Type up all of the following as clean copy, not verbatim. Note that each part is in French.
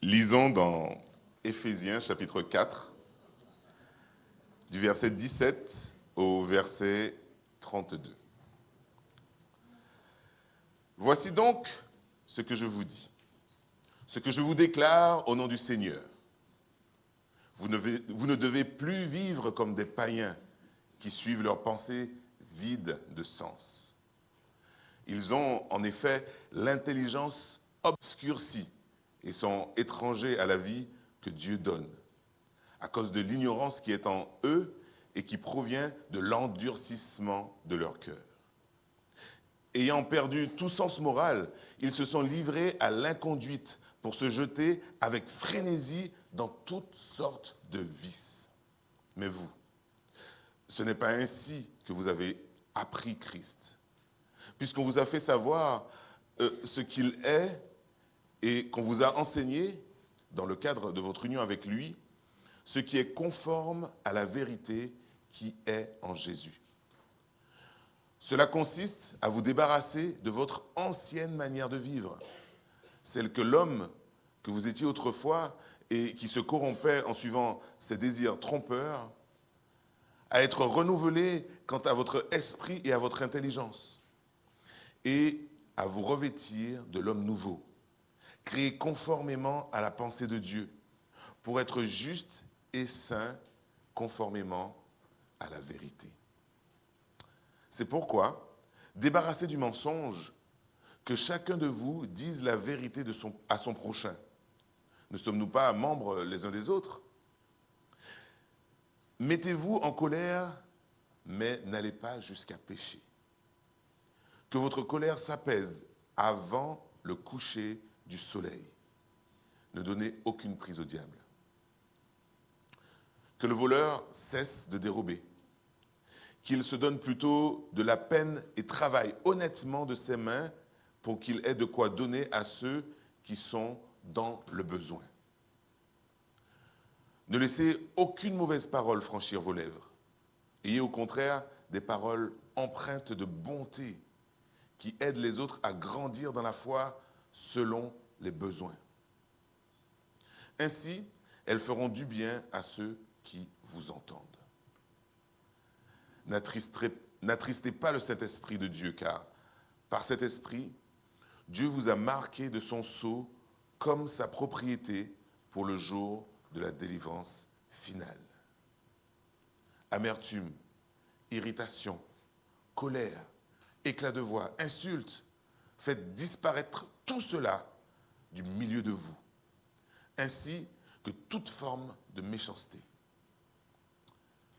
Lisons dans Éphésiens chapitre 4, du verset 17 au verset 32. Voici donc ce que je vous dis, ce que je vous déclare au nom du Seigneur. Vous ne devez plus vivre comme des païens qui suivent leurs pensées vides de sens. Ils ont en effet l'intelligence obscurcie et sont étrangers à la vie que Dieu donne, à cause de l'ignorance qui est en eux et qui provient de l'endurcissement de leur cœur. Ayant perdu tout sens moral, ils se sont livrés à l'inconduite pour se jeter avec frénésie dans toutes sortes de vices. Mais vous, ce n'est pas ainsi que vous avez appris Christ, puisqu'on vous a fait savoir ce qu'il est et qu'on vous a enseigné, dans le cadre de votre union avec lui, ce qui est conforme à la vérité qui est en Jésus. Cela consiste à vous débarrasser de votre ancienne manière de vivre, celle que l'homme que vous étiez autrefois et qui se corrompait en suivant ses désirs trompeurs, à être renouvelé quant à votre esprit et à votre intelligence, et à vous revêtir de l'homme nouveau, créé conformément à la pensée de Dieu, pour être juste et saint conformément à la vérité. C'est pourquoi, débarrassez du mensonge, que chacun de vous dise la vérité à son prochain. Ne sommes-nous pas membres les uns des autres ? Mettez-vous en colère, mais n'allez pas jusqu'à pécher. Que votre colère s'apaise avant le coucher du soleil. Ne donnez aucune prise au diable. Que le voleur cesse de dérober. Qu'il se donne plutôt de la peine et travaille honnêtement de ses mains pour qu'il ait de quoi donner à ceux qui sont dans le besoin. Ne laissez aucune mauvaise parole franchir vos lèvres. Ayez au contraire des paroles empreintes de bonté qui aident les autres à grandir dans la foi selon les besoins. Ainsi, elles feront du bien à ceux qui vous entendent. N'attristez pas le Saint-Esprit de Dieu, car par cet esprit, Dieu vous a marqué de son sceau comme sa propriété pour le jour de la délivrance finale. Amertume, irritation, colère, éclat de voix, insultes, faites disparaître tout cela du milieu de vous, ainsi que toute forme de méchanceté.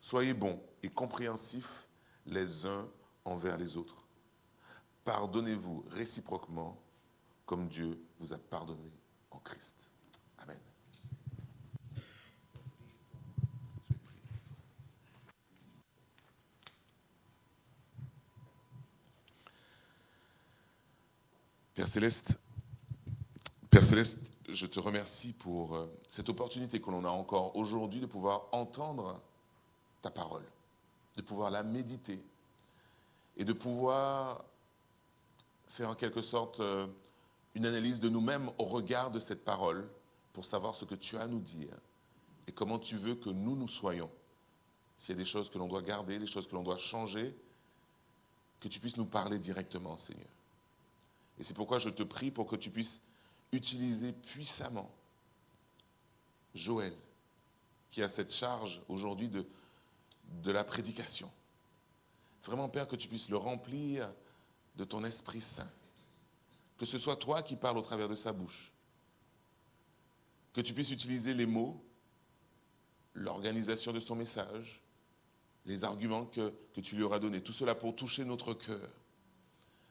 Soyez bons et compréhensifs les uns envers les autres. Pardonnez-vous réciproquement comme Dieu vous a pardonné en Christ. Amen. Père Céleste, je te remercie pour cette opportunité que l'on a encore aujourd'hui de pouvoir entendre ta parole, de pouvoir la méditer et de pouvoir faire en quelque sorte une analyse de nous-mêmes au regard de cette parole pour savoir ce que tu as à nous dire et comment tu veux que nous soyons. S'il y a des choses que l'on doit garder, des choses que l'on doit changer, que tu puisses nous parler directement, Seigneur. Et c'est pourquoi je te prie pour que tu puisses utiliser puissamment Joël, qui a cette charge aujourd'hui de la prédication. Vraiment, Père, que tu puisses le remplir de ton Esprit Saint. Que ce soit toi qui parles au travers de sa bouche. Que tu puisses utiliser les mots, l'organisation de son message, les arguments que tu lui auras donnés. Tout cela pour toucher notre cœur,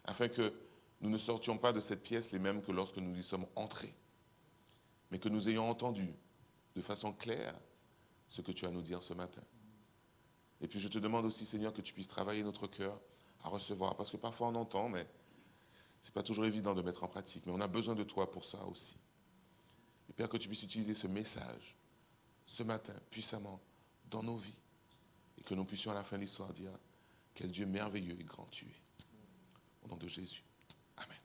afin que nous ne sortions pas de cette pièce les mêmes que lorsque nous y sommes entrés, mais que nous ayons entendu de façon claire ce que tu as à nous dire ce matin. Et puis je te demande aussi, Seigneur, que tu puisses travailler notre cœur à recevoir, parce que parfois on entend, mais ce n'est pas toujours évident de mettre en pratique, mais on a besoin de toi pour ça aussi. Et Père, que tu puisses utiliser ce message, ce matin, puissamment, dans nos vies. Et que nous puissions à la fin de l'histoire dire, quel Dieu merveilleux et grand tu es. Au nom de Jésus. Amen.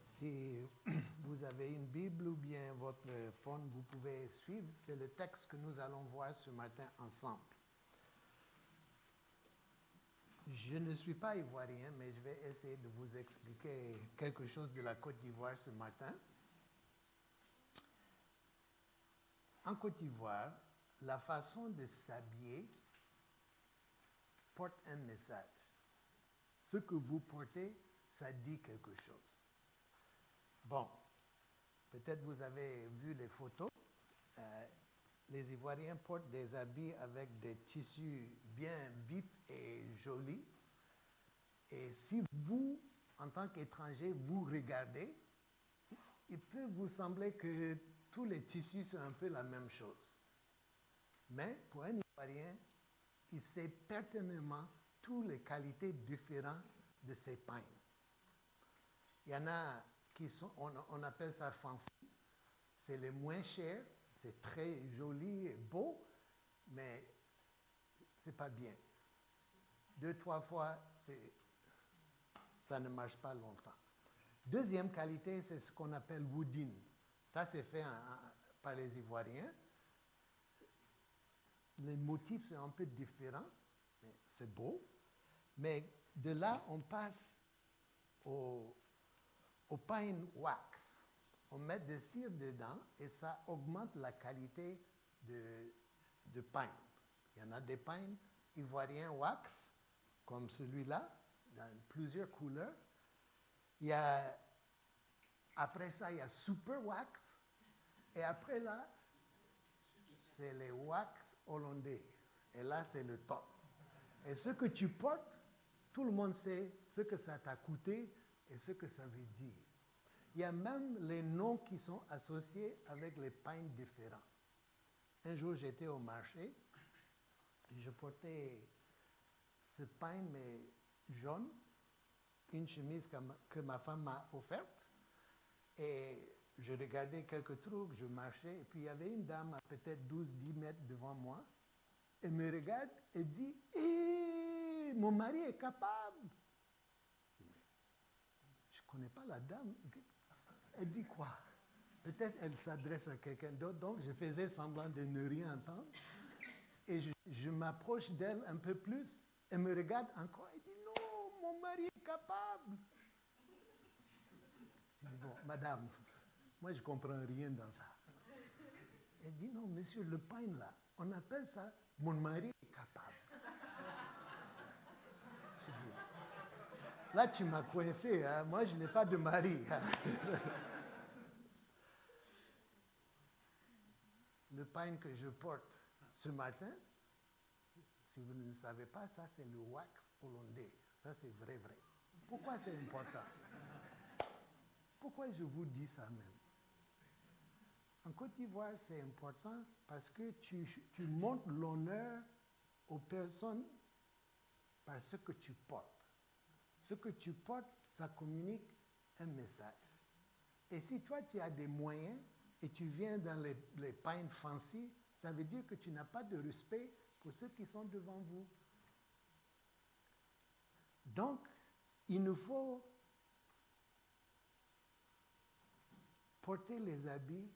Si vous avez une Bible ou bien votre phone, vous pouvez suivre. C'est le texte que nous allons voir ce matin ensemble. Je ne suis pas ivoirien, mais je vais essayer de vous expliquer quelque chose de la Côte d'Ivoire ce matin. En Côte d'Ivoire, la façon de s'habiller porte un message. Ce que vous portez, ça dit quelque chose. Bon, peut-être vous avez vu les photos. Les Ivoiriens portent des habits avec des tissus bien vifs et jolis. Et si vous, en tant qu'étranger, vous regardez, il peut vous sembler que tous les tissus sont un peu la même chose. Mais pour un Ivoirien, il sait pertinemment toutes les qualités différentes de ces pains. Il y en a qui sont, on appelle ça fancy, c'est les moins chers, c'est très joli et beau, mais c'est pas bien. 2-3 fois, ça ne marche pas longtemps. Deuxième qualité, c'est ce qu'on appelle woodin. Ça, c'est fait par les Ivoiriens. Les motifs sont un peu différents, mais c'est beau. Mais de là, on passe au pine wax. On met de cire dedans et ça augmente la qualité de pine. Il y en a des pines ivoiriens wax, comme celui-là, dans plusieurs couleurs. Après ça, il y a super wax. Et après là, c'est les wax hollandais. Et là, c'est le top. Et ce que tu portes, tout le monde sait ce que ça t'a coûté et ce que ça veut dire. Il y a même les noms qui sont associés avec les pains différents. Un jour, j'étais au marché, je portais ce pain, mais jaune, une chemise que ma femme m'a offerte, et je regardais quelques trucs, je marchais, et puis il y avait une dame à peut-être 12-10 mètres devant moi, elle me regarde et dit « Hé, mon mari est capable !» Je ne connais pas la dame. Elle dit quoi? Peut-être elle s'adresse à quelqu'un d'autre, donc je faisais semblant de ne rien entendre. Et je m'approche d'elle un peu plus. Elle me regarde encore et dit non, mon mari est capable. Je dis bon, madame, moi je ne comprends rien dans ça. Elle dit non, monsieur, le pain là, on appelle ça mon mari est capable. Je dis là tu m'as coincé, hein? Moi je n'ai pas de mari. Hein? Le pain que je porte ce matin, si vous ne le savez pas, ça c'est le wax hollandais. Ça c'est vrai. Pourquoi c'est important? Pourquoi je vous dis ça même? En Côte d'Ivoire, c'est important parce que tu montres l'honneur aux personnes par ce que tu portes. Ce que tu portes, ça communique un message. Et si toi, tu as des moyens et tu viens dans les pains fancy, ça veut dire que tu n'as pas de respect pour ceux qui sont devant vous. Donc, il nous faut porter les habits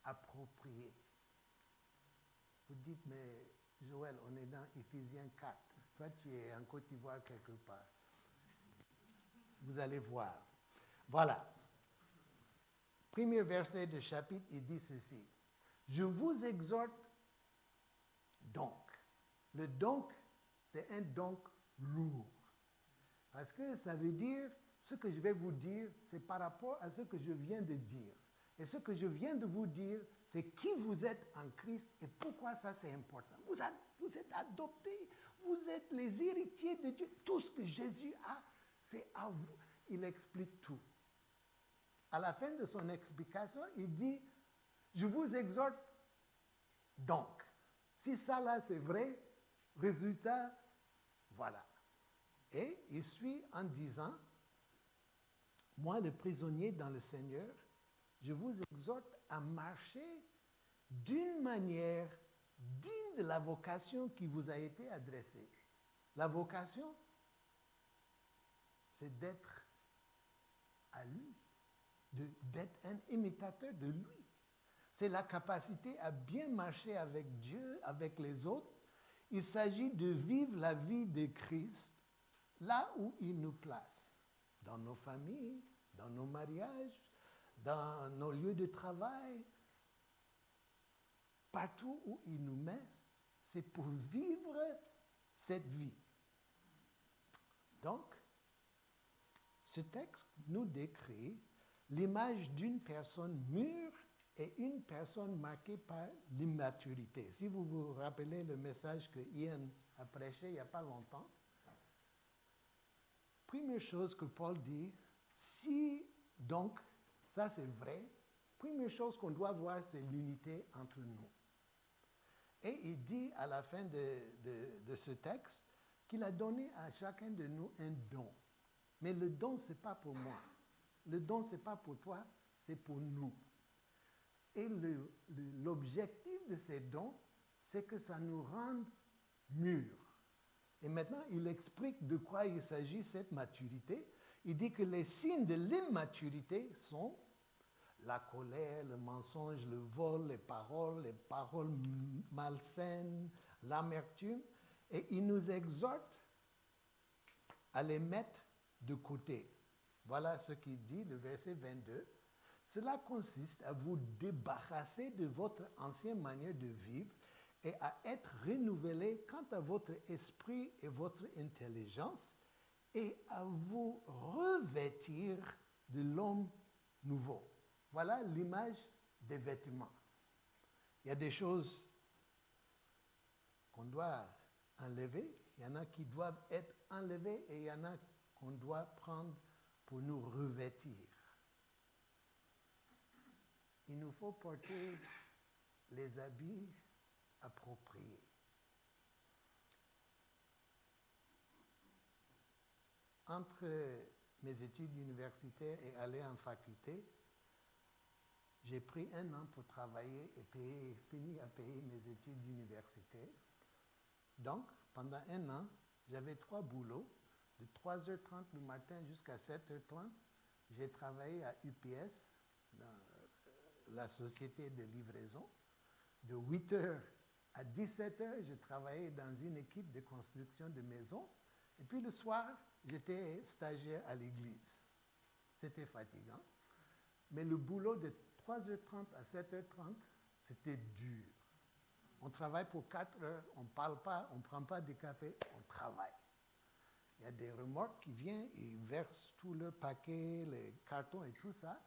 appropriés. Vous dites, mais Joël, on est dans Éphésiens 4. Toi, tu es en Côte d'Ivoire quelque part. Vous allez voir. Voilà. Premier verset du chapitre, il dit ceci. Je vous exhorte donc. Le donc, c'est un donc lourd. Parce que ça veut dire, ce que je vais vous dire, c'est par rapport à ce que je viens de dire. Et ce que je viens de vous dire, c'est qui vous êtes en Christ et pourquoi ça c'est important. Vous êtes adoptés, vous êtes les héritiers de Dieu. Tout ce que Jésus a, c'est à vous. Il explique tout. À la fin de son explication, il dit, je vous exhorte donc. Si ça là c'est vrai, résultat, voilà. Et il suit en disant, moi le prisonnier dans le Seigneur, je vous exhorte à marcher d'une manière digne de la vocation qui vous a été adressée. La vocation, c'est d'être à lui, d'être un imitateur de lui. C'est la capacité à bien marcher avec Dieu, avec les autres. Il s'agit de vivre la vie de Christ là où il nous place, dans nos familles, dans nos mariages, dans nos lieux de travail, partout où il nous met, c'est pour vivre cette vie. Donc, ce texte nous décrit l'image d'une personne mûre et une personne marquée par l'immaturité. Si vous vous rappelez le message que Ian a prêché il n'y a pas longtemps, première chose que Paul dit, si donc, ça c'est vrai, première chose qu'on doit voir, c'est l'unité entre nous. Et il dit à la fin de ce texte qu'il a donné à chacun de nous un don. Mais le don, ce n'est pas pour moi. Le don, ce n'est pas pour toi, c'est pour nous. Et l'objectif de ces dons, c'est que ça nous rende mûrs. Et maintenant, il explique de quoi il s'agit, cette maturité. Il dit que les signes de l'immaturité sont la colère, le mensonge, le vol, les paroles malsaines, l'amertume. Et il nous exhorte à les mettre de côté. Voilà ce qu'il dit, le verset 22. Cela consiste à vous débarrasser de votre ancienne manière de vivre et à être renouvelé quant à votre esprit et votre intelligence et à vous revêtir de l'homme nouveau. Voilà l'image des vêtements. Il y a des choses qu'on doit enlever, il y en a qui doivent être enlevées et il y en a qu'on doit prendre pour nous revêtir. Il nous faut porter les habits appropriés. Entre mes études universitaires et aller en faculté, j'ai pris un an pour travailler et fini à payer mes études universitaires. Donc, pendant un an, j'avais 3 boulots. De 3h30 le matin jusqu'à 7h30, j'ai travaillé à UPS, dans la société de livraison. De 8h à 17h, je travaillais dans une équipe de construction de maisons. Et puis le soir, j'étais stagiaire à l'église. C'était fatigant. Mais le boulot de 3h30 à 7h30, c'était dur. On travaille pour 4 heures, on ne parle pas, on ne prend pas de café, on travaille. Il y a des remorques qui viennent, ils versent tout le paquet, les cartons et tout ça.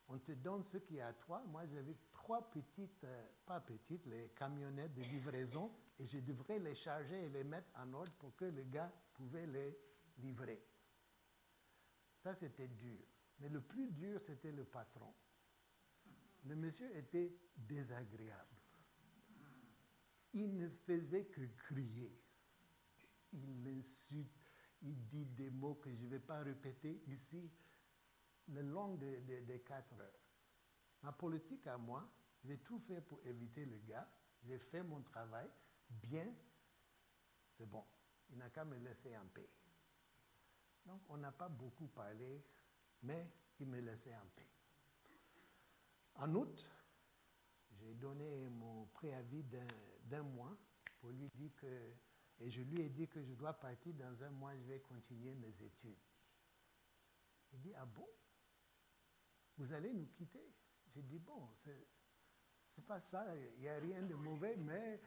On te donne ce qui est à toi. Moi, j'avais 3 petites, pas petites, les camionnettes de livraison, et je devrais les charger et les mettre en ordre pour que le gars pouvait les livrer. Ça, c'était dur. Mais le plus dur, c'était le patron. Le monsieur était désagréable. Il ne faisait que crier. Il insulte, il dit des mots que je ne vais pas répéter ici, le long des 4 heures. Ma politique à moi, j'ai tout fait pour éviter le gars. J'ai fait mon travail bien. C'est bon. Il n'a qu'à me laisser en paix. Donc, on n'a pas beaucoup parlé, mais il me laissait en paix. En août, j'ai donné mon préavis d'un mois pour lui dire que, et je lui ai dit que je dois partir dans un mois, je vais continuer mes études. Il dit, ah bon? Vous allez nous quitter? J'ai dit, bon, c'est pas ça, il n'y a rien de mauvais, mais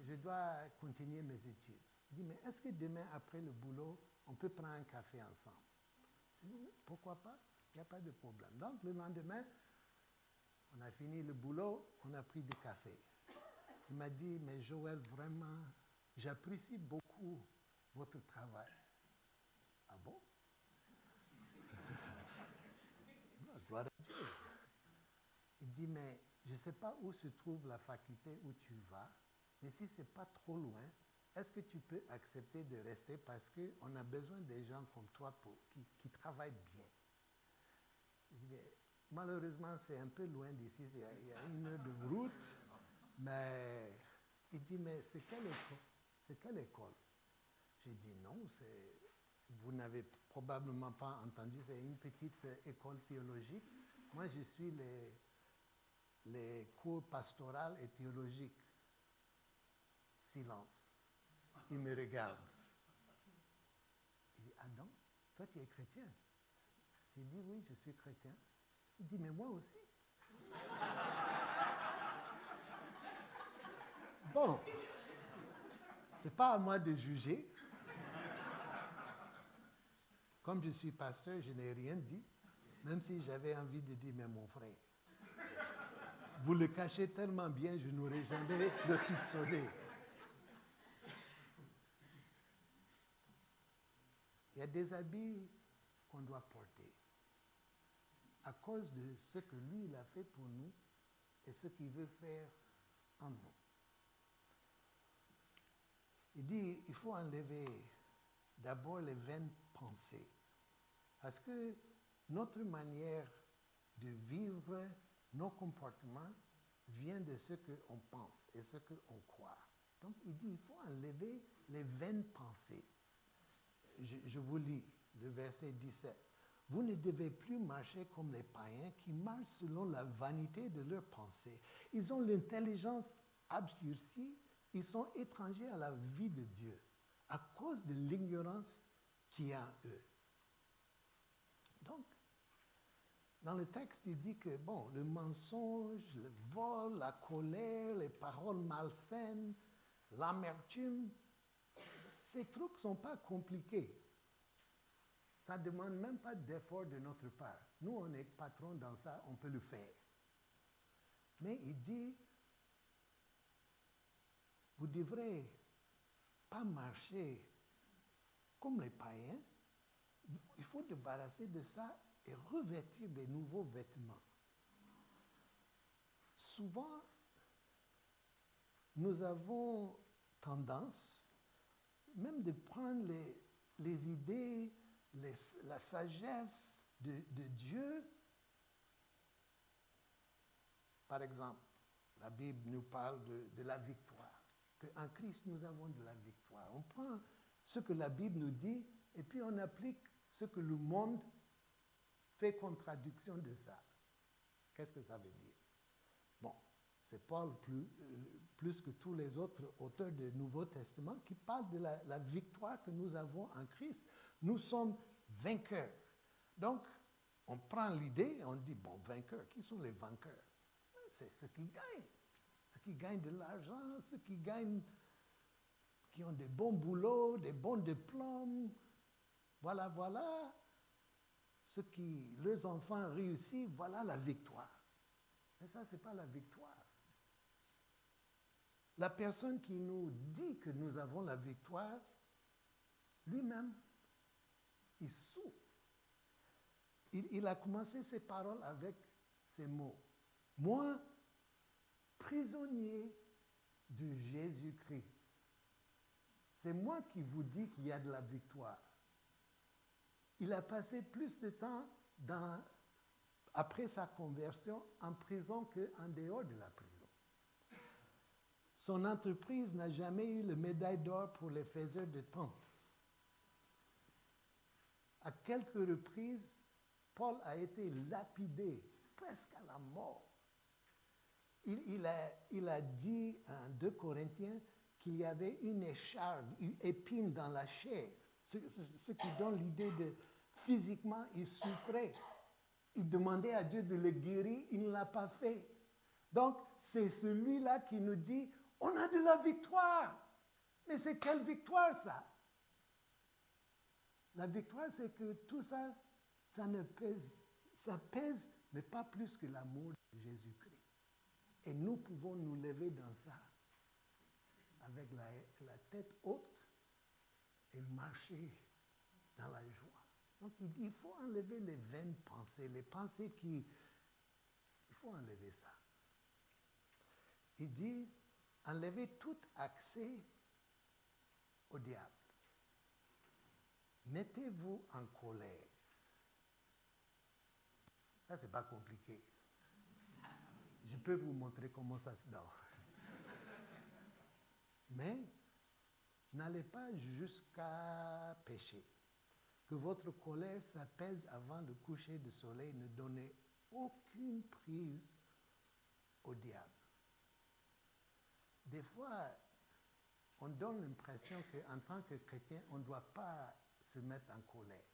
je dois continuer mes études. Il dit, mais est-ce que demain, après le boulot, on peut prendre un café ensemble? Je dis, oui, pourquoi pas? Il n'y a pas de problème. Donc, le lendemain, on a fini le boulot, on a pris du café. Il m'a dit, mais Joël, vraiment, j'apprécie beaucoup votre travail. Ah bon? Gloire à Dieu. Il dit, mais je ne sais pas où se trouve la faculté où tu vas, mais si ce n'est pas trop loin, est-ce que tu peux accepter de rester parce qu'on a besoin des gens comme toi qui travaillent bien? Je dis, mais malheureusement, c'est un peu loin d'ici, il y a 1 heure de route, mais il dit, mais c'est quelle école? C'est quelle école? J'ai dit, non, vous n'avez probablement pas entendu, c'est une petite école théologique. Moi, je suis les cours pastoral et théologiques. Silence. Il me regarde. Il dit, ah non, toi tu es chrétien? J'ai dit, oui, je suis chrétien. Il dit, mais moi aussi. Bon, c'est pas à moi de juger. Comme je suis pasteur, je n'ai rien dit, même si j'avais envie de dire, mais mon frère, vous le cachez tellement bien, je n'aurais jamais le soupçonné. Il y a des habits qu'on doit porter à cause de ce que lui, il a fait pour nous et ce qu'il veut faire en nous. Il dit, il faut enlever d'abord les vaines pensées. Parce que notre manière de vivre, nos comportements, vient de ce qu'on pense et ce qu'on croit. Donc il dit, il faut enlever les vaines pensées. Je vous lis le verset 17. Vous ne devez plus marcher comme les païens qui marchent selon la vanité de leurs pensées. Ils ont l'intelligence obscurcie, ils sont étrangers à la vie de Dieu à cause de l'ignorance qu'il y a en eux. Donc, dans le texte, il dit que, bon, le mensonge, le vol, la colère, les paroles malsaines, l'amertume, ces trucs ne sont pas compliqués. Ça ne demande même pas d'effort de notre part. Nous, on est patron dans ça, on peut le faire. Mais il dit, vous ne devrez pas marcher comme les païens. Il faut débarrasser de ça et revêtir des nouveaux vêtements. Souvent, nous avons tendance même de prendre les idées, la sagesse de Dieu. Par exemple, la Bible nous parle de la victoire, qu'en Christ nous avons de la victoire. On prend ce que la Bible nous dit et puis on applique ce que le monde fait contradiction de ça. Qu'est-ce que ça veut dire? Bon, c'est Paul plus que tous les autres auteurs du Nouveau Testament qui parlent de la victoire que nous avons en Christ. Nous sommes vainqueurs. Donc, on prend l'idée, on dit, bon, vainqueurs, qui sont les vainqueurs? C'est ceux qui gagnent. Ceux qui gagnent de l'argent, ceux qui gagnent, qui ont des bons boulots, des bons diplômes. Voilà. Ceux qui, leurs enfants réussissent, voilà la victoire. Mais ça, ce n'est pas la victoire. La personne qui nous dit que nous avons la victoire, lui-même, il souffre. Il a commencé ses paroles avec ces mots. Moi, prisonnier de Jésus-Christ, c'est moi qui vous dis qu'il y a de la victoire. Il a passé plus de temps après sa conversion en prison qu'en dehors de la prison. Son entreprise n'a jamais eu la médaille d'or pour les faiseurs de tentes. À quelques reprises, Paul a été lapidé presque à la mort. Il a dit en 2 Corinthiens qu'il y avait une écharpe, une épine dans la chair, ce qui donne l'idée de physiquement, il souffrait. Il demandait à Dieu de le guérir, il ne l'a pas fait. Donc, c'est celui-là qui nous dit, on a de la victoire. Mais c'est quelle victoire ça? La victoire, c'est que tout ça, ça pèse, mais pas plus que l'amour de Jésus-Christ. Et nous pouvons nous lever dans ça, avec la tête haute, et marcher dans la joie. Donc il dit, il faut enlever les vaines pensées, les pensées il faut enlever ça. Il dit, enlevez tout accès au diable. Mettez-vous en colère. Ça, c'est pas compliqué. Je peux vous montrer comment ça se dort. Mais n'allez pas jusqu'à pécher. Que votre colère s'apaise avant le coucher du soleil. Ne donnez aucune prise au diable. Des fois, on donne l'impression qu'en tant que chrétien, on ne doit pas se mettre en colère.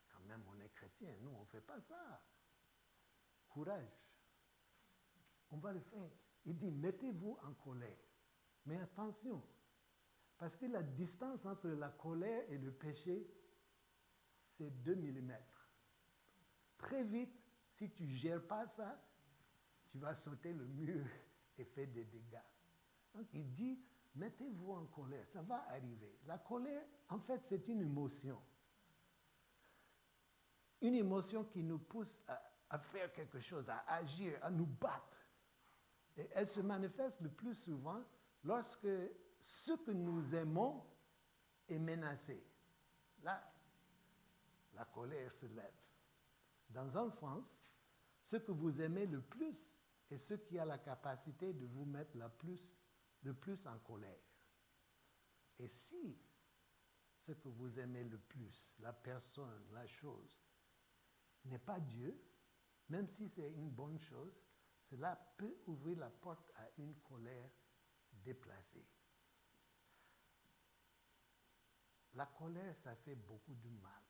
Quand même, on est chrétien, nous, on ne fait pas ça. Courage. On va le faire. Il dit, mettez-vous en colère. Mais attention, parce que la distance entre la colère et le péché, c'est 2 millimètres. Très vite, si tu ne gères pas ça, tu vas sauter le mur et faire des dégâts. Donc il dit, mettez-vous en colère, ça va arriver. La colère, en fait, c'est une émotion. Une émotion qui nous pousse à faire quelque chose, à agir, à nous battre. Et elle se manifeste le plus souvent lorsque ce que nous aimons est menacé. Là, la colère se lève. Dans un sens, ce que vous aimez le plus est ce qui a la capacité de vous mettre le plus en colère. Et si ce que vous aimez le plus, la personne, la chose, n'est pas Dieu, même si c'est une bonne chose, cela peut ouvrir la porte à une colère déplacée. La colère, ça fait beaucoup de mal.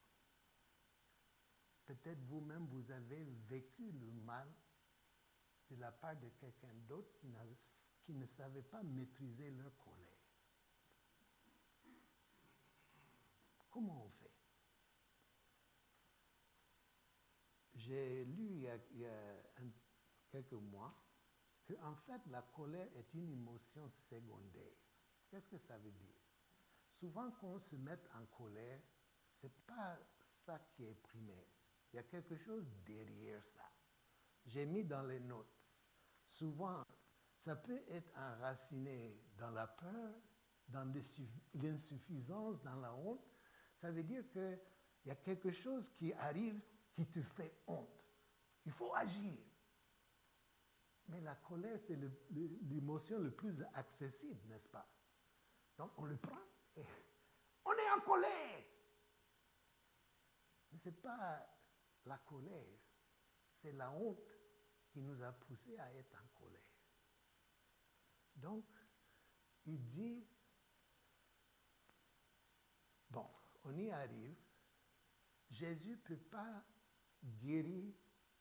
Peut-être vous-même, vous avez vécu le mal de la part de quelqu'un d'autre qui ne savait pas maîtriser leur colère. Comment on fait? J'ai lu il y a quelques mois qu'en fait, la colère est une émotion secondaire. Qu'est-ce que ça veut dire? Souvent, quand on se met en colère, ce n'est pas ça qui est primaire. Il y a quelque chose derrière ça. J'ai mis dans les notes. Souvent, ça peut être enraciné dans la peur, dans l'insuffisance, dans la honte. Ça veut dire qu'il y a quelque chose qui arrive qui te fait honte. Il faut agir. Mais la colère, c'est l'émotion le plus accessible, n'est-ce pas? Donc, on le prend et on est en colère. Mais ce n'est pas la colère, c'est la honte qui nous a poussés à être en colère. Donc, il dit, bon, on y arrive, Jésus ne peut pas guérir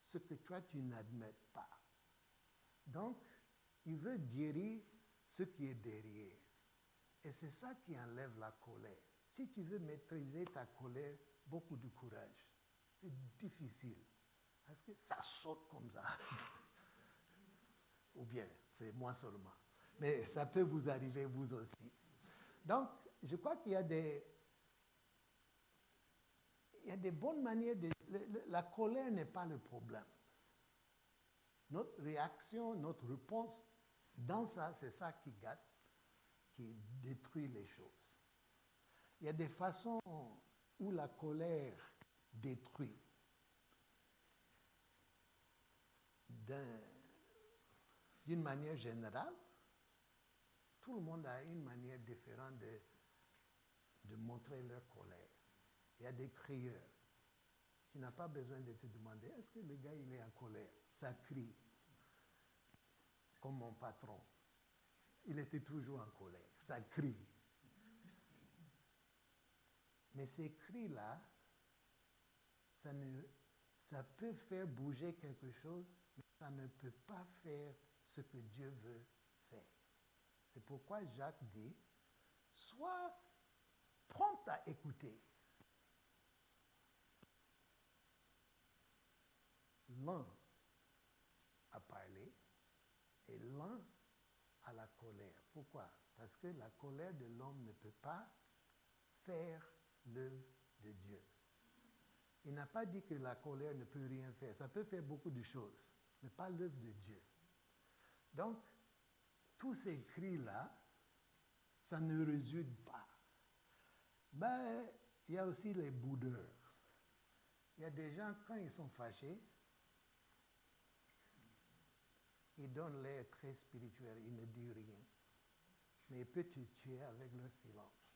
ce que toi tu n'admets pas. Donc, il veut guérir ce qui est derrière. Et c'est ça qui enlève la colère. Si tu veux maîtriser ta colère, beaucoup de courage. C'est difficile. Parce que ça saute comme ça. Ou bien, c'est moi seulement. Mais ça peut vous arriver vous aussi. Donc, je crois qu'il y a des bonnes manières de... La colère n'est pas le problème. Notre réaction, notre réponse dans ça, c'est ça qui gâte, qui détruit les choses. Il y a des façons où la colère détruit. D'une manière générale, tout le monde a une manière différente de montrer leur colère. Il y a des crieurs. Tu n'as pas besoin de te demander, est-ce que le gars il est en colère? Ça crie. Comme mon patron. Il était toujours en colère. Ça crie. Mais ces cris-là, ça peut faire bouger quelque chose, mais ça ne peut pas faire ce que Dieu veut faire. C'est pourquoi Jacques dit, sois prompt à écouter, lent à parler et lent à la colère. Pourquoi? Parce que la colère de l'homme ne peut pas faire l'œuvre de Dieu. Il n'a pas dit que la colère ne peut rien faire. Ça peut faire beaucoup de choses, mais pas l'œuvre de Dieu. Donc, tous ces cris-là, ça ne résulte pas. Ben, il y a aussi les boudeurs. Il y a des gens, quand ils sont fâchés, ils donnent l'air très spirituel, ils ne disent rien. Mais ils peuvent te tuer avec leur silence.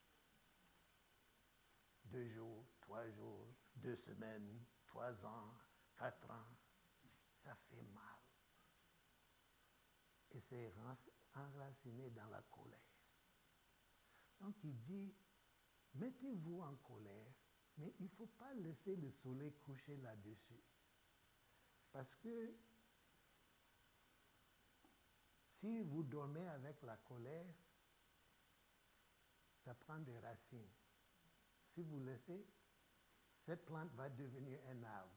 2 jours, 3 jours, 2 semaines, 3 ans, 4 ans, ça fait mal. Et c'est enraciné dans la colère. Donc il dit, mettez-vous en colère, mais il ne faut pas laisser le soleil coucher là-dessus. Parce que si vous dormez avec la colère, ça prend des racines. Si vous laissez, cette plante va devenir un arbre.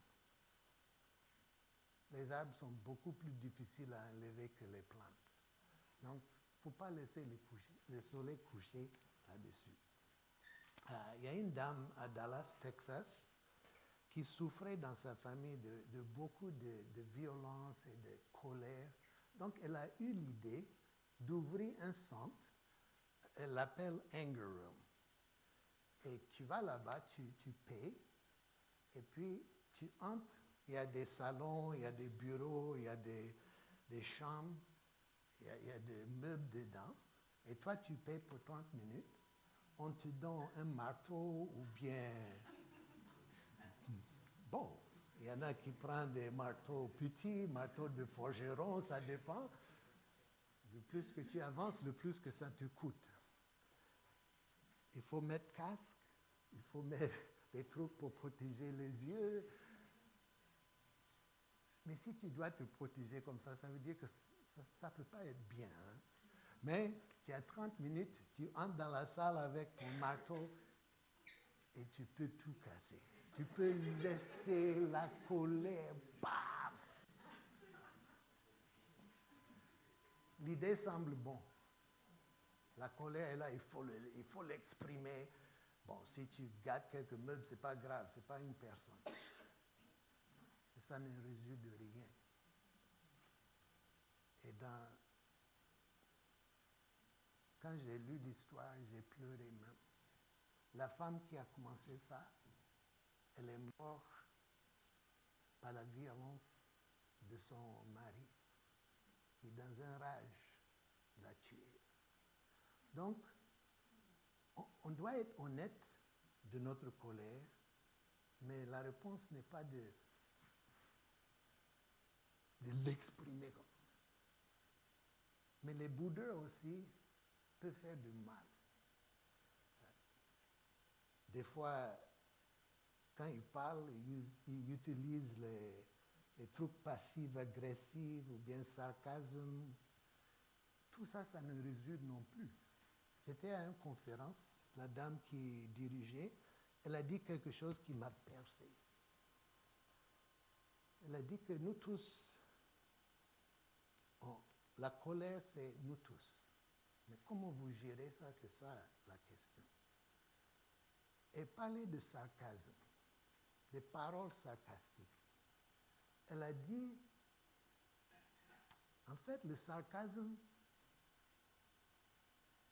Les arbres sont beaucoup plus difficiles à enlever que les plantes. Donc, il ne faut pas laisser le soleil coucher là-dessus. Il y a une dame à Dallas, Texas, qui souffrait dans sa famille de beaucoup de violence et de colère. Donc, elle a eu l'idée d'ouvrir un centre. Elle l'appelle Anger Room. Et tu vas là-bas, tu payes, et puis tu entres. Il y a des salons, il y a des bureaux, il y a des chambres, il y a des meubles dedans. Et toi, tu payes pour 30 minutes. On te donne un marteau ou bien... Bon, il y en a qui prennent des marteaux petits, marteaux de forgeron, ça dépend. Le plus que tu avances, le plus que ça te coûte. Il faut mettre casque, il faut mettre des trucs pour protéger les yeux. Mais si tu dois te protéger comme ça veut dire que ça ne peut pas être bien. Hein? Mais tu as 30 minutes, tu entres dans la salle avec ton marteau et tu peux tout casser. Tu peux laisser la colère, baf! L'idée semble bonne. La colère est là, il faut l'exprimer. Bon, si tu gâtes quelques meubles, ce n'est pas grave, ce n'est pas une personne. Et ça ne résulte de rien. Et quand j'ai lu l'histoire, j'ai pleuré même. La femme qui a commencé ça, elle est morte par la violence de son mari, qui, dans un rage, l'a tuée. Donc, on doit être honnête de notre colère, mais la réponse n'est pas de l'exprimer. Mais les boudeurs aussi peuvent faire du mal. Des fois, quand ils parlent, ils utilisent les trucs passifs, agressifs ou bien sarcasme. Tout ça, ça ne résulte non plus. J'étais à une conférence, la dame qui dirigeait, elle a dit quelque chose qui m'a percé. Elle a dit que nous tous, la colère, c'est nous tous. Mais comment vous gérez ça, c'est ça la question. Elle parlait de sarcasme, des paroles sarcastiques. Elle a dit, en fait, le sarcasme,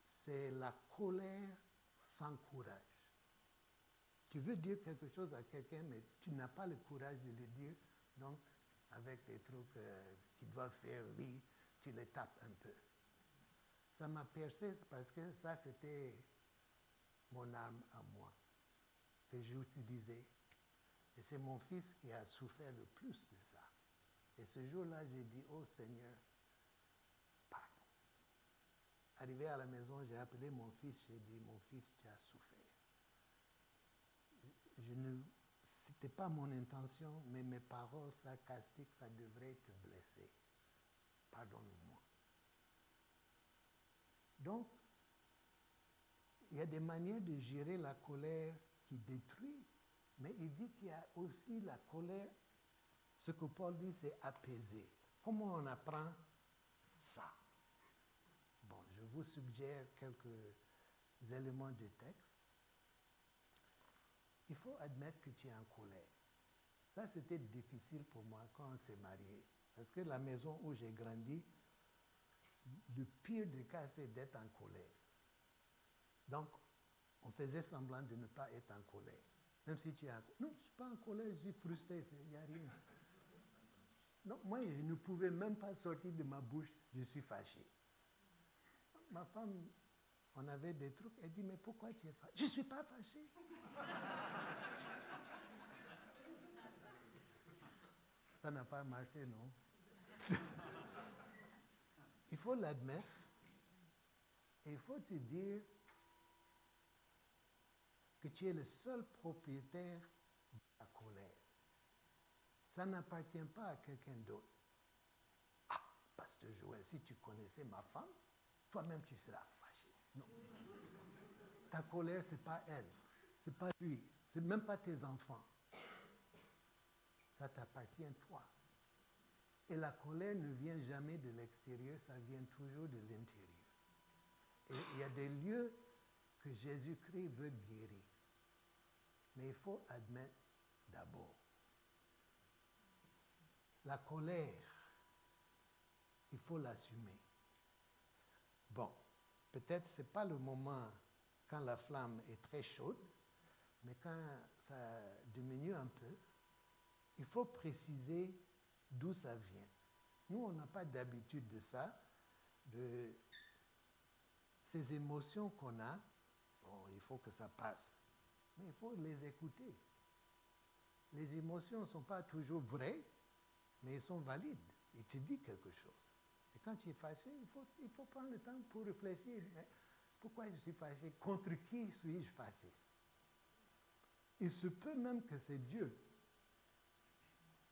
c'est la colère sans courage. Tu veux dire quelque chose à quelqu'un, mais tu n'as pas le courage de le dire, donc avec des trucs qui doivent faire rire, tu les tapes un peu. Ça m'a percé parce que ça, c'était mon arme à moi, que j'utilisais. Et c'est mon fils qui a souffert le plus de ça. Et ce jour-là, j'ai dit, oh Seigneur, pardon. Arrivé à la maison, j'ai appelé mon fils, j'ai dit, mon fils, tu as souffert. Ce n'était pas mon intention, mais mes paroles sarcastiques, ça devrait te blesser. Pardonne-moi. Donc, il y a des manières de gérer la colère qui détruit, mais il dit qu'il y a aussi la colère, ce que Paul dit, c'est apaiser. Comment on apprend ça? Bon, je vous suggère quelques éléments de texte. Il faut admettre que tu es en colère. Ça, c'était difficile pour moi quand on s'est marié. Parce que la maison où j'ai grandi, le pire des cas, c'est d'être en colère. Donc, on faisait semblant de ne pas être en colère. Même si tu es en colère. Non, je ne suis pas en colère, je suis frustré, il n'y a rien. Non, moi, je ne pouvais même pas sortir de ma bouche, je suis fâché. Ma femme, on avait des trucs, elle dit, mais pourquoi tu es fâché? Je ne suis pas fâché. Ça n'a pas marché, non? Il faut l'admettre et il faut te dire que tu es le seul propriétaire de la colère. Ça n'appartient pas à quelqu'un d'autre. Ah, Pasteur Joël, si tu connaissais ma femme, toi-même tu seras fâché. Non. Ta colère, ce n'est pas elle, ce n'est pas lui, ce n'est même pas tes enfants. Ça t'appartient toi. Et la colère ne vient jamais de l'extérieur, ça vient toujours de l'intérieur. Et il y a des lieux que Jésus-Christ veut guérir. Mais il faut admettre d'abord. La colère, il faut l'assumer. Bon, peut-être ce n'est pas le moment quand la flamme est très chaude, mais quand ça diminue un peu, il faut préciser d'où ça vient. Nous, on n'a pas d'habitude de ça, de ces émotions qu'on a. Bon, il faut que ça passe, mais il faut les écouter. Les émotions ne sont pas toujours vraies, mais elles sont valides. Ils te disent quelque chose. Et quand tu es fâché, il faut prendre le temps pour réfléchir. Mais pourquoi je suis fâché? Contre qui suis-je fâché? Il se peut même que c'est Dieu.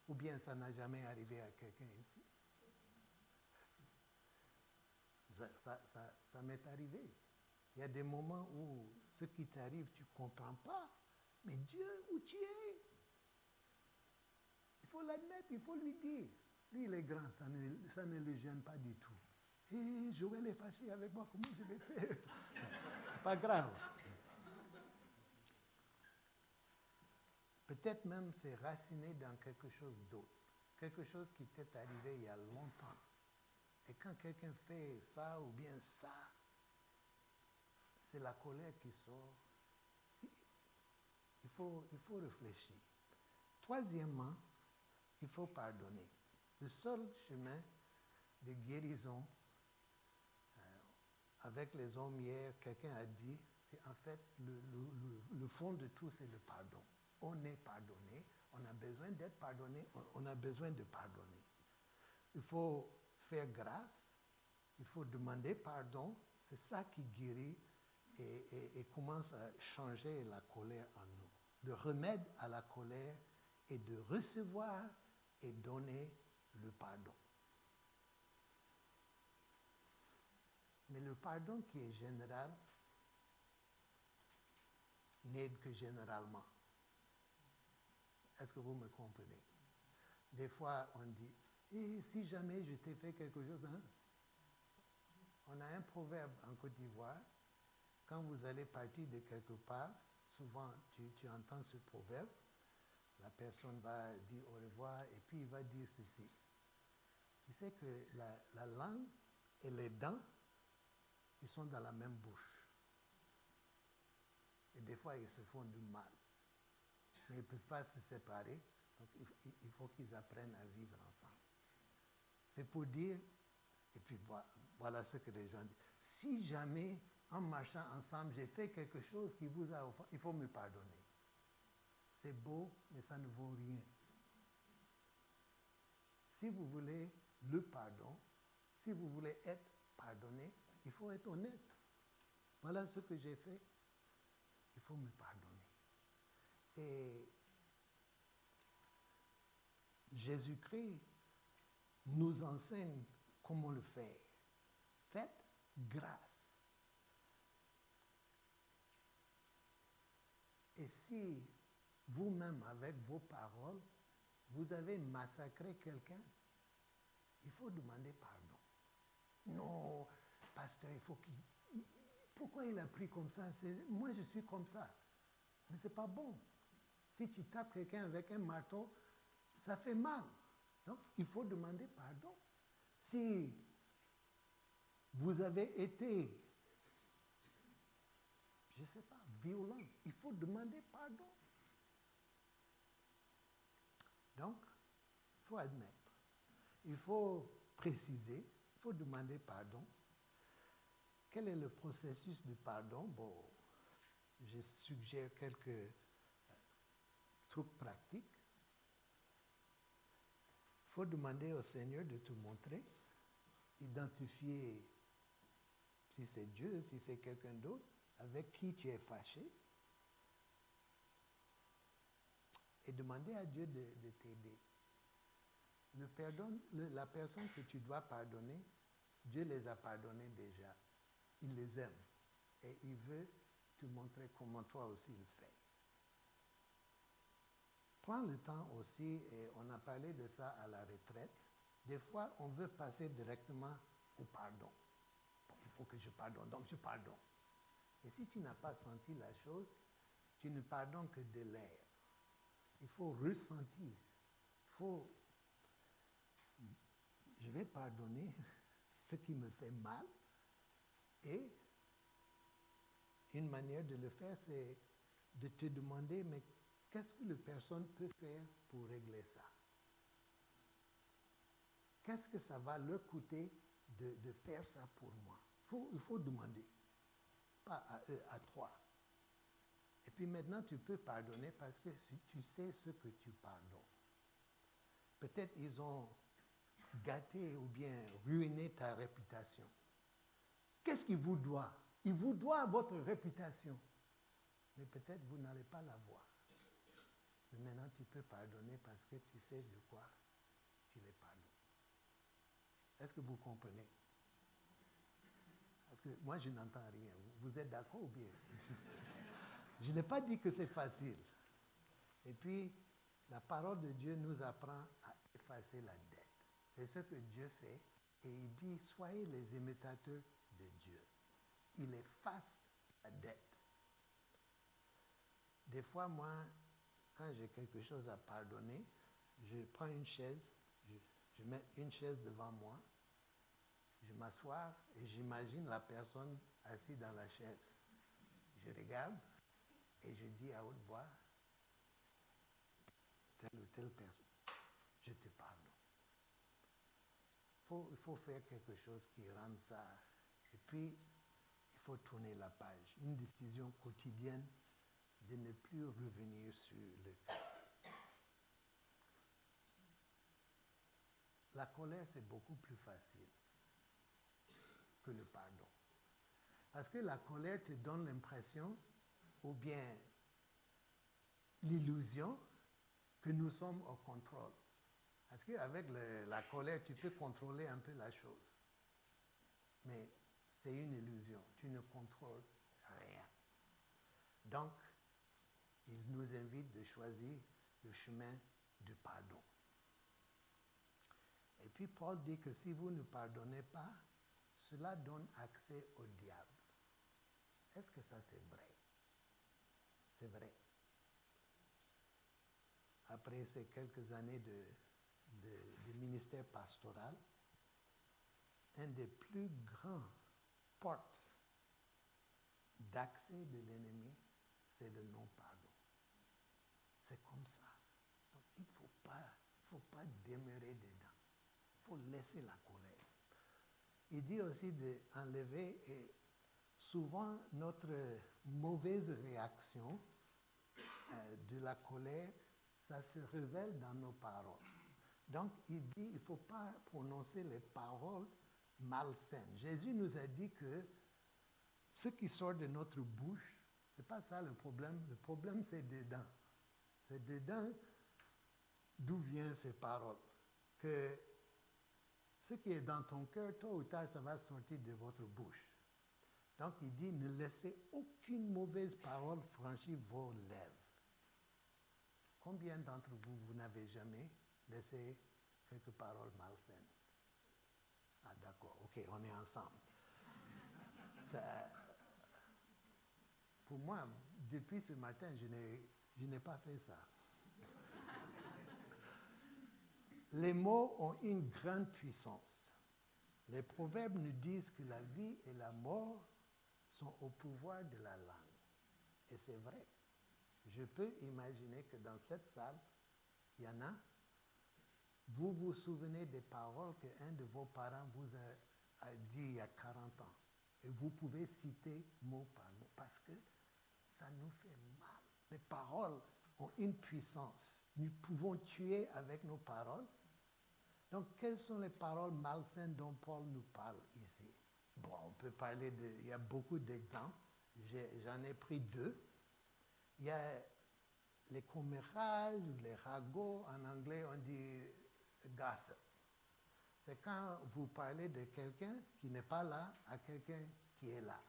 Ou bien ça n'a jamais arrivé à quelqu'un ici. Ça m'est arrivé. Il y a des moments où ce qui t'arrive, tu ne comprends pas. Mais Dieu, où tu es? Il faut l'admettre, il faut lui dire. Lui, il est grand, ça ne le gêne pas du tout. Et Joël est fâché avec moi, comment je vais faire? C'est pas grave. Peut-être même c'est raciné dans quelque chose d'autre. Quelque chose qui t'est arrivé il y a longtemps. Et quand quelqu'un fait ça ou bien ça, c'est la colère qui sort. Il faut réfléchir. Troisièmement, il faut pardonner. Le seul chemin de guérison, avec les hommes hier, quelqu'un a dit qu'en fait, le fond de tout, c'est le pardon. On est pardonné, on a besoin d'être pardonné, on a besoin de pardonner. Il faut faire grâce, il faut demander pardon, c'est ça qui guérit et commence à changer la colère en nous. Le remède à la colère est de recevoir et donner le pardon. Mais le pardon qui est général n'aide que généralement. Est-ce que vous me comprenez? Des fois, on dit, et si jamais je t'ai fait quelque chose, hein? On a un proverbe en Côte d'Ivoire, quand vous allez partir de quelque part, souvent tu entends ce proverbe, la personne va dire au revoir et puis il va dire ceci. Tu sais que la langue et les dents, ils sont dans la même bouche. Et des fois, ils se font du mal. Mais ils ne peuvent pas se séparer, donc il faut qu'ils apprennent à vivre ensemble. C'est pour dire, et puis voilà ce que les gens disent, si jamais, en marchant ensemble, j'ai fait quelque chose qui vous a offensé, il faut me pardonner. C'est beau, mais ça ne vaut rien. Si vous voulez le pardon, si vous voulez être pardonné, il faut être honnête. Voilà ce que j'ai fait, il faut me pardonner. Et Jésus-Christ nous enseigne comment le faire. Faites grâce. Et si vous-même, avec vos paroles, vous avez massacré quelqu'un, il faut demander pardon. Non, pasteur, il faut qu'il... Pourquoi il a pris comme ça? Moi, je suis comme ça. Mais ce n'est pas bon. Si tu tapes quelqu'un avec un marteau, ça fait mal. Donc, il faut demander pardon. Si vous avez été, je ne sais pas, violent, il faut demander pardon. Donc, il faut admettre, il faut préciser, il faut demander pardon. Quel est le processus du pardon? Bon, je suggère quelques trucs pratiques. Il faut demander au Seigneur de te montrer, identifier si c'est Dieu, si c'est quelqu'un d'autre, avec qui tu es fâché, et demander à Dieu de t'aider. La personne que tu dois pardonner, Dieu les a pardonnés déjà. Il les aime et il veut te montrer comment toi aussi il fait. Prends le temps aussi, et on a parlé de ça à la retraite, des fois on veut passer directement au pardon. Bon, il faut que je pardonne, donc je pardonne. Et si tu n'as pas senti la chose, tu ne pardonnes que de l'air. Il faut ressentir. Je vais pardonner ce qui me fait mal. Et une manière de le faire, c'est de te demander, mais qu'est-ce que la personne peut faire pour régler ça? Qu'est-ce que ça va leur coûter de faire ça pour moi? Il faut demander, pas à eux, à toi. Et puis maintenant, tu peux pardonner parce que tu sais ce que tu pardonnes. Peut-être ils ont gâté ou bien ruiné ta réputation. Qu'est-ce qu'il vous doit? Il vous doit votre réputation. Mais peut-être vous n'allez pas l'avoir. Mais maintenant, tu peux pardonner parce que tu sais de quoi tu les pardonnes. Est-ce que vous comprenez? Parce que moi, je n'entends rien. Vous êtes d'accord ou bien? Je n'ai pas dit que c'est facile. Et puis, la parole de Dieu nous apprend à effacer la dette. C'est ce que Dieu fait. Et il dit, soyez les imitateurs de Dieu. Il efface la dette. Des fois, moi, quand j'ai quelque chose à pardonner, je prends une chaise, je mets une chaise devant moi, je m'assois et j'imagine la personne assise dans la chaise. Je regarde et je dis à haute voix, telle ou telle personne, je te pardonne. Il faut faire quelque chose qui rende ça. Et puis, il faut tourner la page. Une décision quotidienne de ne plus revenir sur le cas. La colère, c'est beaucoup plus facile que le pardon. Parce que la colère te donne l'impression, ou bien l'illusion, que nous sommes au contrôle. Parce qu'avec la colère, tu peux contrôler un peu la chose. Mais c'est une illusion. Tu ne contrôles rien. Donc, il nous invite de choisir le chemin du pardon. Et puis Paul dit que si vous ne pardonnez pas, cela donne accès au diable. Est-ce que ça c'est vrai? C'est vrai. Après ces quelques années de ministère pastoral, un des plus grands portes d'accès de l'ennemi, c'est le non-pardon. C'est comme ça. Donc, il ne faut pas demeurer dedans. Il faut laisser la colère. Il dit aussi d'enlever, et souvent notre mauvaise réaction de la colère, ça se révèle dans nos paroles. Donc, il dit, il ne faut pas prononcer les paroles malsaines. Jésus nous a dit que ce qui sort de notre bouche, ce n'est pas ça le problème. Le problème, c'est dedans. C'est dedans d'où viennent ces paroles. Que ce qui est dans ton cœur, tôt ou tard, ça va sortir de votre bouche. Donc, il dit, ne laissez aucune mauvaise parole franchir vos lèvres. Combien d'entre vous, vous n'avez jamais laissé quelques paroles malsaines? Ah, d'accord, ok, on est ensemble. Ça, pour moi, depuis ce matin, je n'ai pas fait ça. Les mots ont une grande puissance. Les proverbes nous disent que la vie et la mort sont au pouvoir de la langue. Et c'est vrai. Je peux imaginer que dans cette salle, il y en a vous vous souvenez des paroles qu'un de vos parents vous a dit il y a 40 ans. Et vous pouvez citer mot par mot parce que ça nous fait mal. Les paroles ont une puissance. Nous pouvons tuer avec nos paroles. Donc, quelles sont les paroles malsaines dont Paul nous parle ici? Bon, on peut parler il y a beaucoup d'exemples. J'en ai pris 2. Il y a les commérages, les ragots. En anglais, on dit gossip. C'est quand vous parlez de quelqu'un qui n'est pas là à quelqu'un qui est là.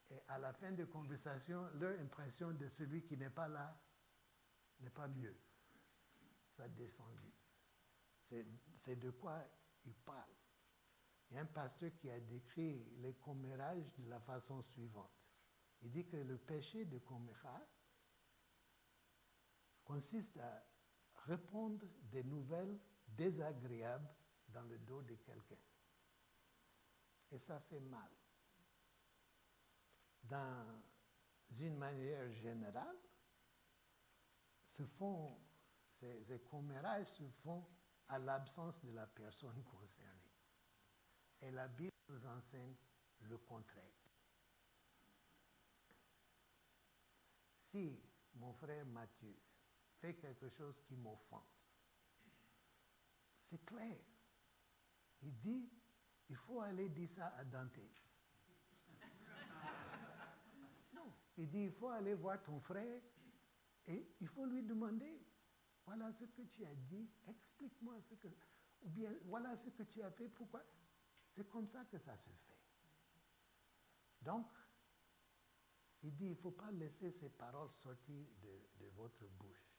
Et à la fin de conversation, leur impression de celui qui n'est pas là n'est pas mieux. Ça a descendu. C'est de quoi il parle. Il y a un pasteur qui a décrit les commérages de la façon suivante. Il dit que le péché de commérage consiste à répondre des nouvelles désagréables dans le dos de quelqu'un. Et ça fait mal. Dans une manière générale, ces commérages se font à l'absence de la personne concernée. Et la Bible nous enseigne le contraire. Si mon frère Mathieu fait quelque chose qui m'offense, c'est clair. Il dit, il faut aller dire ça à Dante. Non, il dit, il faut aller voir ton frère et il faut lui demander, voilà ce que tu as dit, explique-moi ce que... Ou bien, voilà ce que tu as fait, pourquoi? C'est comme ça que ça se fait. Donc, il dit, il ne faut pas laisser ces paroles sortir de votre bouche.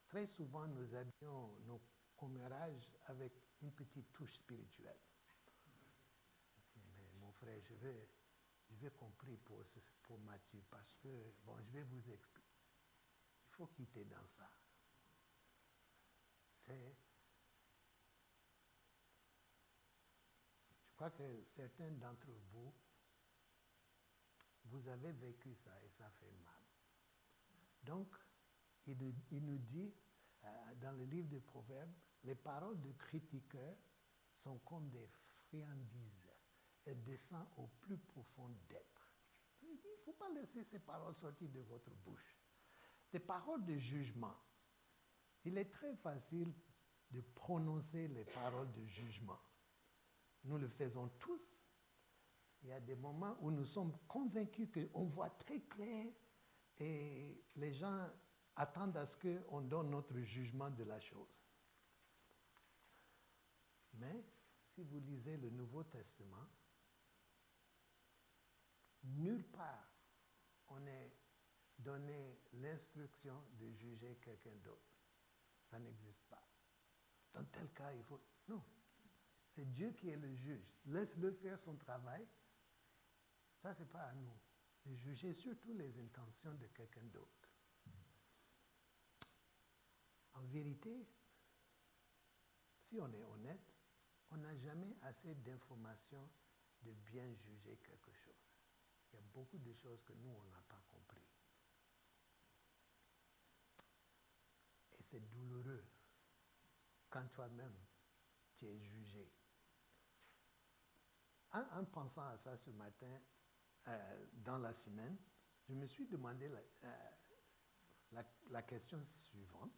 Très souvent, nous habillons nos commérages avec une petite touche spirituelle. Mais mon frère, je vais compris pour Matthieu parce que, bon, je vais vous expliquer. Il faut quitter dans ça. Je crois que certains d'entre vous, vous avez vécu ça et ça fait mal. Donc, il nous dit, dans le livre des Proverbes, les paroles de critiqueurs sont comme des friandises. Elles descendent au plus profond d'être. Il dit, il ne faut pas laisser ces paroles sortir de votre bouche. Des paroles de jugement. Il est très facile de prononcer les paroles de jugement. Nous le faisons tous. Il y a des moments où nous sommes convaincus qu'on voit très clair et les gens attendent à ce qu'on donne notre jugement de la chose. Mais si vous lisez le Nouveau Testament, nulle part on est donné l'instruction de juger quelqu'un d'autre. Ça n'existe pas. Dans tel cas, il faut... Non, c'est Dieu qui est le juge. Laisse-le faire son travail. Ça, ce n'est pas à nous de juger surtout les intentions de quelqu'un d'autre. En vérité, si on est honnête, on n'a jamais assez d'informations de bien juger quelque chose. Il y a beaucoup de choses que nous, on n'a pas compris. Et c'est douloureux quand toi-même, tu es jugé. En pensant à ça ce matin, dans la semaine, je me suis demandé la question suivante.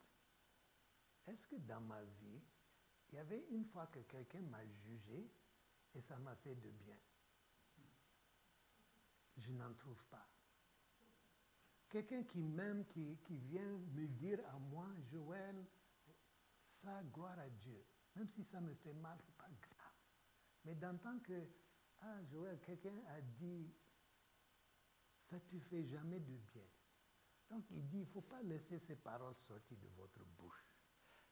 Est-ce que dans ma vie, il y avait une fois que quelqu'un m'a jugé et ça m'a fait de bien? Je n'en trouve pas. Quelqu'un qui m'aime, qui vient me dire à moi, Joël, ça, gloire à Dieu. Même si ça me fait mal, ce n'est pas grave. Mais d'entendre que, Joël, quelqu'un a dit, ça ne te fait jamais de bien. Donc il dit, il ne faut pas laisser ces paroles sortir de votre bouche.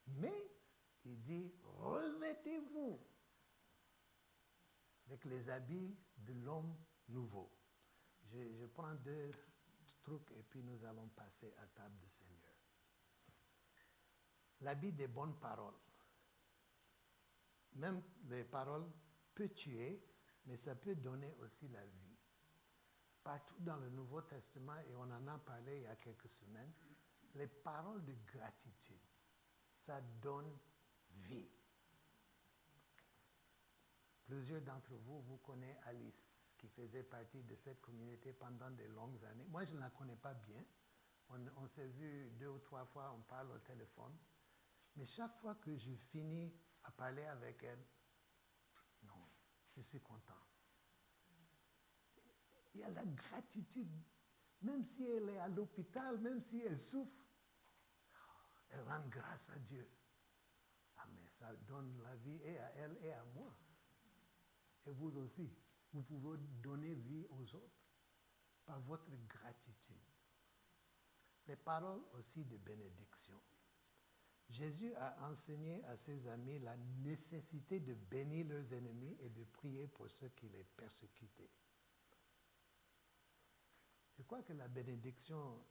Mais, il dit, revêtez-vous avec les habits de l'homme nouveau. Je prends 2 trucs et puis nous allons passer à table du Seigneur. L'habit des bonnes paroles. Même les paroles peuvent tuer, mais ça peut donner aussi la vie. Partout dans le Nouveau Testament, et on en a parlé il y a quelques semaines, les paroles de gratitude, ça donne vie. Plusieurs d'entre vous, vous connaissez Alice, qui faisait partie de cette communauté pendant de longues années. Moi, je ne la connais pas bien. On s'est vu 2 ou 3 fois, on parle au téléphone. Mais chaque fois que je finis à parler avec elle, non, je suis content. Il y a la gratitude, même si elle est à l'hôpital, même si elle souffre, elle rend grâce à Dieu. Ah, mais ça donne la vie et à elle et à moi. Et vous aussi, vous pouvez donner vie aux autres par votre gratitude. Les paroles aussi de bénédiction. Jésus a enseigné à ses amis la nécessité de bénir leurs ennemis et de prier pour ceux qui les persécutaient. Je crois que la bénédiction,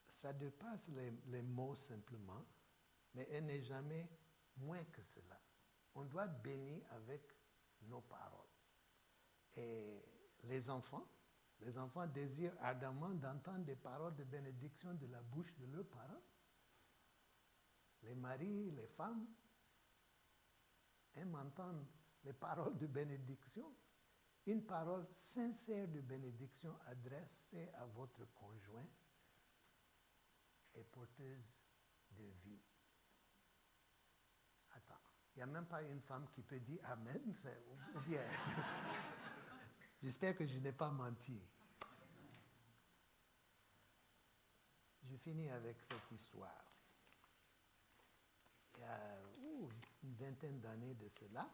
ça dépasse les mots simplement, mais elle n'est jamais moins que cela. On doit bénir avec nos paroles. Et les enfants désirent ardemment d'entendre des paroles de bénédiction de la bouche de leurs parents. Les maris, les femmes aiment entendre les paroles de bénédiction. Une parole sincère de bénédiction adressée à votre conjoint est porteuse de vie. Attends, il n'y a même pas une femme qui peut dire Amen, ou bien. J'espère que je n'ai pas menti. Je finis avec cette histoire. Il y a une vingtaine d'années de cela,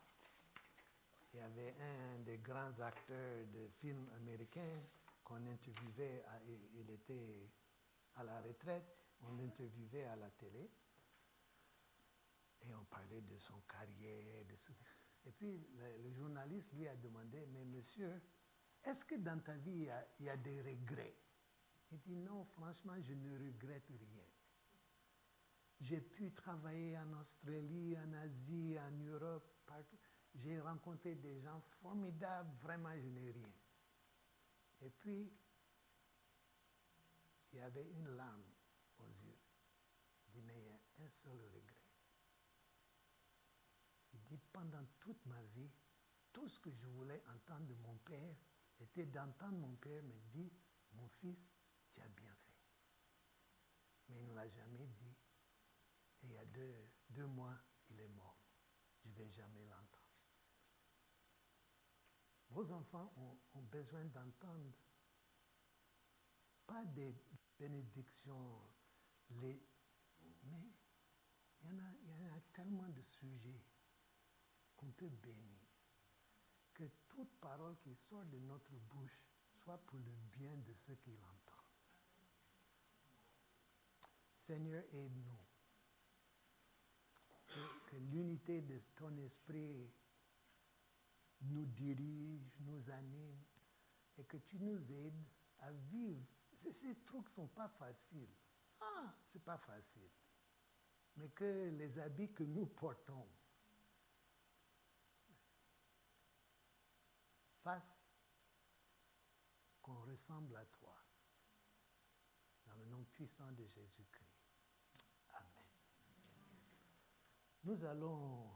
il y avait un des grands acteurs de films américains qu'on interviewait, il était à la retraite, on l'interviewait à la télé, et on parlait de son carrière. Et puis le journaliste lui a demandé, mais monsieur, est-ce que dans ta vie il y a des regrets? Il dit non, franchement, je ne regrette rien. J'ai pu travailler en Australie, en Asie, en Europe, partout. J'ai rencontré des gens formidables, vraiment, je n'ai rien. Et puis, il y avait une larme aux yeux. Il dit, mais il y a un seul regret. Il dit, pendant toute ma vie, tout ce que je voulais entendre de mon père était d'entendre mon père me dire, mon fils, tu as bien fait. Mais il ne l'a jamais dit. Et il y a deux mois, il est mort. Je ne vais jamais l'entendre. Vos enfants ont besoin d'entendre pas des bénédictions, mais il y en a tellement de sujets qu'on peut bénir. Que toute parole qui sort de notre bouche soit pour le bien de ceux qui l'entendent. Seigneur, aide-nous. Que l'unité de ton esprit nous dirige, nous anime, et que tu nous aides à vivre. Ces trucs ne sont pas faciles. C'est pas facile. Mais que les habits que nous portons fassent qu'on ressemble à toi. Dans le nom puissant de Jésus-Christ. Amen. Nous allons